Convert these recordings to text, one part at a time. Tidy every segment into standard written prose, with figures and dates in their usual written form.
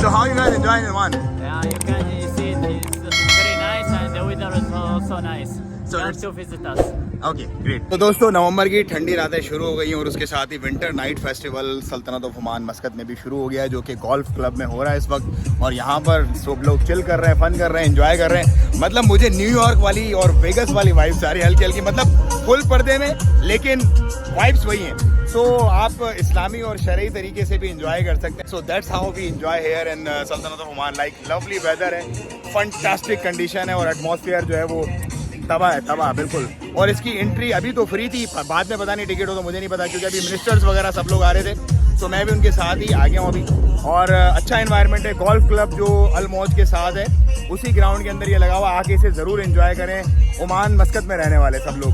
So how you guys enjoying Oman? Yeah, you can see it's very nice and the weather is also nice. So Come it's- to visit us. Okay great. तो दोस्तों नवंबर की ठंडी रातें शुरू हो गई हैं और उसके साथ ही विंटर नाइट फेस्टिवल सल्तनत ऑफ ओमान मस्कत में भी शुरू हो गया है, जो कि गोल्फ क्लब में हो रहा है इस वक्त। और यहाँ पर सब लोग चिल कर रहे हैं, फन कर रहे हैं, एंजॉय कर रहे हैं। मतलब मुझे न्यूयॉर्क वाली और वेगस वाली वाइब्स आ रही है हल्की हल्की, मतलब फुल पर्दे में, लेकिन वाइब्स वही हैं। तो आप इस्लामी और शरई तरीके से भी इंजॉय कर सकते हैं। So that's how we enjoy here in sultanate of Oman. Like lovely weather है, फंटास्टिक कंडीशन है और एटमॉस्फेयर जो है वो तबाह है, तबाह बिल्कुल। और इसकी एंट्री अभी तो फ्री थी, बाद में पता नहीं टिकट हो तो मुझे नहीं पता, क्योंकि अभी मिनिस्टर्स वगैरह सब लोग आ रहे थे, तो मैं भी उनके साथ ही आ गया हूँ अभी। और अच्छा इन्वायरमेंट है। गोल्फ क्लब जो अल मौज के साथ है उसी ग्राउंड के अंदर ये लगा हुआ, आके इसे ज़रूर एंजॉय करें ओमान मस्कत में रहने वाले सब लोग।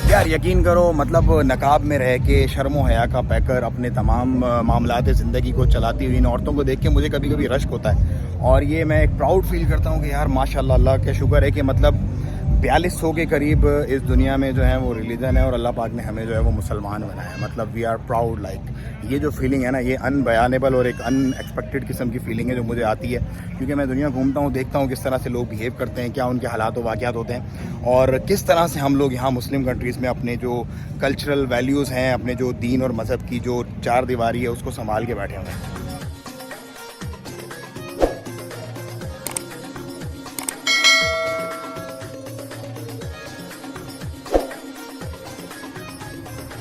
यार यकीन करो, मतलब नकाब में रह के शर्म व हया का पैकर अपने तमाम मामलात ज़िंदगी को चलाती हुई इन औरतों को देख के मुझे कभी कभी रश्क होता है। और ये मैं एक प्राउड फील करता हूँ कि यार माशाल्लाह, अल्लाह का शुक्र है कि मतलब 4200 के करीब इस दुनिया में जो है वो रिलीजन है और अल्लाह पाक ने हमें जो है वो मुसलमान बनाया है। मतलब वी आर प्राउड। लाइक ये जो फीलिंग है ना, ये अनबयानेबल और एक अनएक्सपेक्टेड किस्म की फीलिंग है जो मुझे आती है, क्योंकि मैं दुनिया घूमता हूँ, देखता हूँ किस तरह से लोग बिहेव करते हैं, क्या उनके हालात व वाक़यात होते हैं, और किस तरह से हम लोग यहाँ मुस्लिम कंट्रीज़ में अपने जो कल्चरल वैल्यूज़ हैं, अपने जो दीन और मज़हब की जो चार दीवारी है उसको संभाल के बैठे हुए हैं।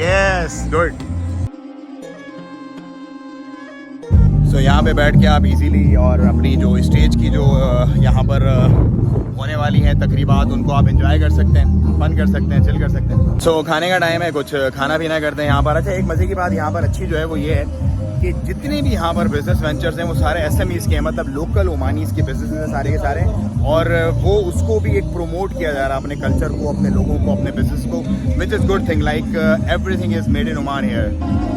Yes good. सो यहाँ पे बैठ के आप इजीली और अपनी जो स्टेज की जो यहाँ पर होने वाली हैं तकरीबात, उनको आप एंजॉय कर सकते हैं, फन कर सकते हैं, चिल कर सकते हैं। सो खाने का टाइम है, कुछ खाना पीना करते हैं यहाँ पर। अच्छा, एक मज़े की बात यहाँ पर अच्छी जो है वो ये है कि जितने भी यहाँ पर बिजनेस वेंचर्स हैं वो सारे SMEs के हैं, मतलब लोकल ओमानीज़ के बिजनेस हैं सारे के सारे, और वो उसको भी एक प्रमोट किया जा रहा है, अपने कल्चर को, अपने लोगों को, अपने बिजनेस को, which is good thing. Like everything is made in Oman here.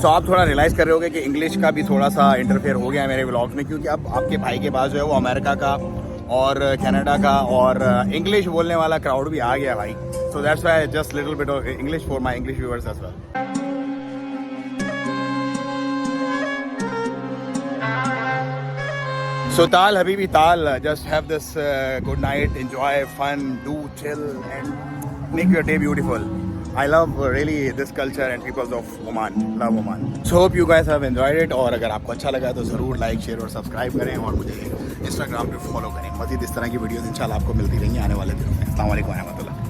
सो आप थोड़ा रियलाइज़ कर रहे होगे कि इंग्लिश का भी थोड़ा सा इंटरफेयर हो गया है मेरे व्लॉग में, क्योंकि अब आपके भाई के पास जो है वो अमेरिका का और कनाडा का और इंग्लिश बोलने वाला क्राउड भी आ गया भाई। So that's why just little bit of English for my English viewers as well. So Tal Habibi Tal, just have this good night, enjoy, fun, do, chill and make your day beautiful. I love really this culture and peoples of Oman. Love Oman. So hope you guys have enjoyed it. और अगर आपको अच्छा लगा तो ज़रूर like, share और subscribe करें और मुझे इंस्टाग्राम पे फॉलो करें। मज़ीद इस तरह की वीडियोस इंशाल्लाह आपको मिलती रहेंगी आने वाले दिनों में। अस्सलाम वालेकुम व रहमतुल्लाह।